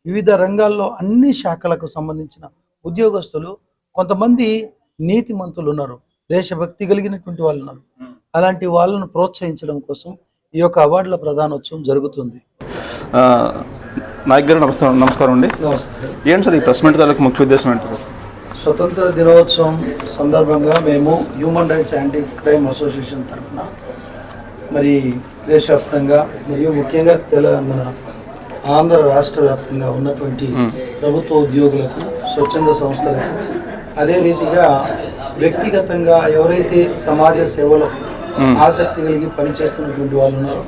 వివిధ రంగాల్లో అన్ని శాఖలకు సంబంధించిన ఉద్యోగస్తులు కొంతమంది నీతిమంతులు ఉన్నారు, దేశభక్తి కలిగినటువంటి వాళ్ళు ఉన్నారు. అలాంటి వాళ్ళను ప్రోత్సహించడం కోసం ఈ యొక్క అవార్డుల ప్రదానోత్సవం జరుగుతుంది. నాయక్ గారు నమస్కారం అండి. నమస్తే. ఏంటి సార్ ఈ ప్రెస్ మీట్ తాలూకు ముఖ్య ఉద్దేశం ఏంటి? స్వతంత్ర దినోత్సవం సందర్భంగా మేము human rights anti crime association తరఫున మరి దేశవ్యాప్తంగా మరియు ముఖ్యంగా మన ఆంధ్ర రాష్ట్ర వ్యాప్తంగా ఉన్నటువంటి ప్రభుత్వ ఉద్యోగులకు, స్వచ్ఛంద సంస్థలకు, అదే రీతిగా వ్యక్తిగతంగా ఎవరైతే సమాజ సేవలో ఆసక్తి కలిగి పనిచేస్తున్నటువంటి వాళ్ళు ఉన్నారో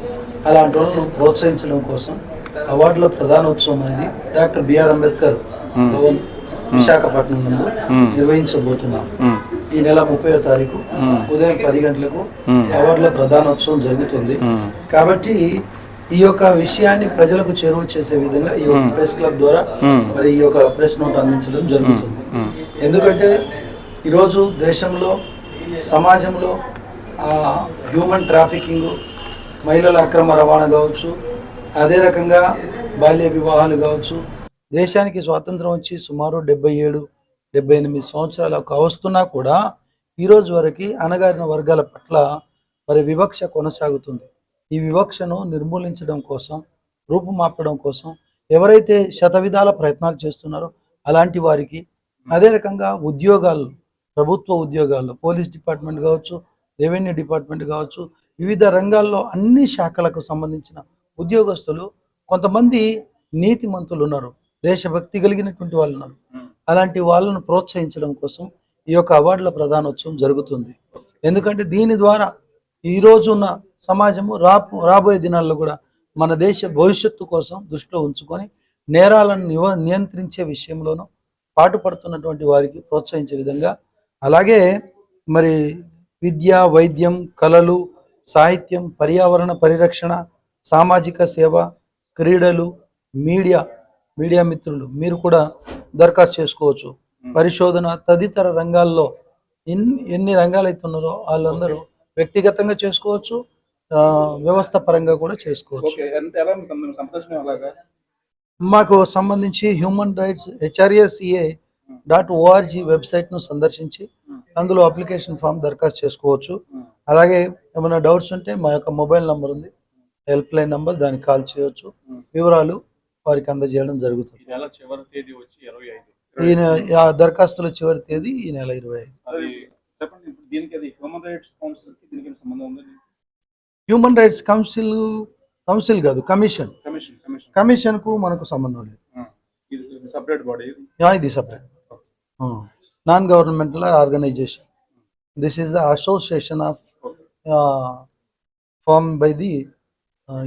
అలాంటి వాళ్ళను ప్రోత్సహించడం కోసం అవార్డుల ప్రధానోత్సవం అనేది డాక్టర్ బిఆర్ అంబేద్కర్ భవన్ విశాఖపట్నం నందు నిర్వహించబోతున్నాం. ఈ నెల 30వ తారీఖు ఉదయం 10 గంటలకు అవార్డుల ప్రధానోత్సవం జరుగుతుంది. కాబట్టి ఈ యొక్క విషయాన్ని ప్రజలకు చేరువ చేసే విధంగా ఈ యొక్క ప్రెస్ క్లబ్ ద్వారా మరి ఈ యొక్క ప్రెస్ నోట్ అందించడం జరుగుతుంది. ఎందుకంటే ఈరోజు దేశంలో, సమాజంలో హ్యూమన్ ట్రాఫికింగ్, మహిళల అక్రమ రవాణా కావచ్చు, అదే రకంగా బాల్య వివాహాలు కావచ్చు, దేశానికి స్వాతంత్రం వచ్చి సుమారు 77-78 సంవత్సరాలకు వస్తున్నా కూడా ఈరోజు వరకు అణగారిన వర్గాల పట్ల మరి వివక్ష కొనసాగుతుంది. ఈ వివక్షను నిర్మూలించడం కోసం, రూపుమాపడం కోసం ఎవరైతే శతవిధాల ప్రయత్నాలు చేస్తున్నారో అలాంటి వారికి, అదే రకంగా ఉద్యోగాల్లో, ప్రభుత్వ ఉద్యోగాల్లో, పోలీస్ డిపార్ట్మెంట్ కావచ్చు, రెవెన్యూ డిపార్ట్మెంట్ కావచ్చు, వివిధ రంగాల్లో అన్ని శాఖలకు సంబంధించిన ఉద్యోగస్తులు కొంతమంది నీతిమంతులు ఉన్నారు, దేశభక్తి కలిగినటువంటి వాళ్ళు ఉన్నారు. అలాంటి వాళ్ళను ప్రోత్సహించడం కోసం ఈ యొక్క అవార్డుల ప్రదానోత్సవం జరుగుతుంది. ఎందుకంటే దీని ద్వారా ఈరోజున్న సమాజము రాబోయే దినాల్లో కూడా మన దేశ భవిష్యత్తు కోసం దృష్టిలో ఉంచుకొని నేరాలను నియంత్రించే విషయంలోనూ పాటుపడుతున్నటువంటి వారికి ప్రోత్సహించే విధంగా, అలాగే మరి విద్య, వైద్యం, కళలు, సాహిత్యం, పర్యావరణ పరిరక్షణ, సామాజిక సేవ, క్రీడలు, మీడియా మిత్రులు మీరు కూడా దరఖాస్తు చేసుకోవచ్చు. పరిశోధన తదితర రంగాల్లో ఎన్ని రంగాలు అయితే ఉన్నారో వాళ్ళందరూ వ్యక్తిగతంగా చేసుకోవచ్చు, వ్యవస్థ పరంగా కూడా చేసుకోవచ్చు. మాకు సంబంధించి హ్యూమన్ రైట్స్ HRACA.org వెబ్సైట్ను సందర్శించి అందులో అప్లికేషన్ ఫామ్ దరఖాస్తు చేసుకోవచ్చు. అలాగే ఏమైనా డౌట్స్ ఉంటే మా యొక్క మొబైల్ నంబర్ ఉంది, హెల్ప్ లైన్ నంబర్, దానికి కాల్ చేయవచ్చు. వివరాలు వారికి అందజేయడం జరుగుతుంది. ఈ దరఖాస్తుల చివరి తేదీ ఈ నెల 25. హ్యూమన్ రైట్స్ కౌన్సిల్ కాదు, కమిషన్ కు మనకు సంబంధం లేదు. ఇది separate non governmental organisation. This is the association of form by the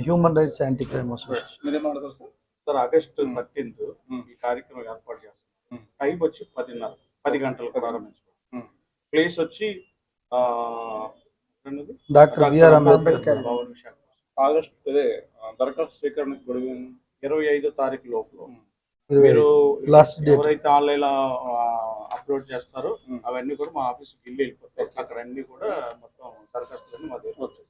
human rights anti crime association. Sir, August 13 ఈ కార్యక్రమం ఏర్పాటు చేస్తాం. టైం వచ్చి 10 గంటలకు ప్రారంభించాం. ప్లేస్ వచ్చి doctor BR Ambedkar Bhavan Visakha. August దరఖాస్తు స్వీకరణ 25వ తారీఖు లోపల మీరు ఎవరైతే ఆన్లైన్ అప్లోడ్ చేస్తారో అవన్నీ కూడా మా ఆఫీస్కి వెళ్ళిపోతాయి. అక్కడ అన్ని కూడా మొత్తం దరఖాస్తులన్నీ మా దగ్గర వచ్చేస్తాయి.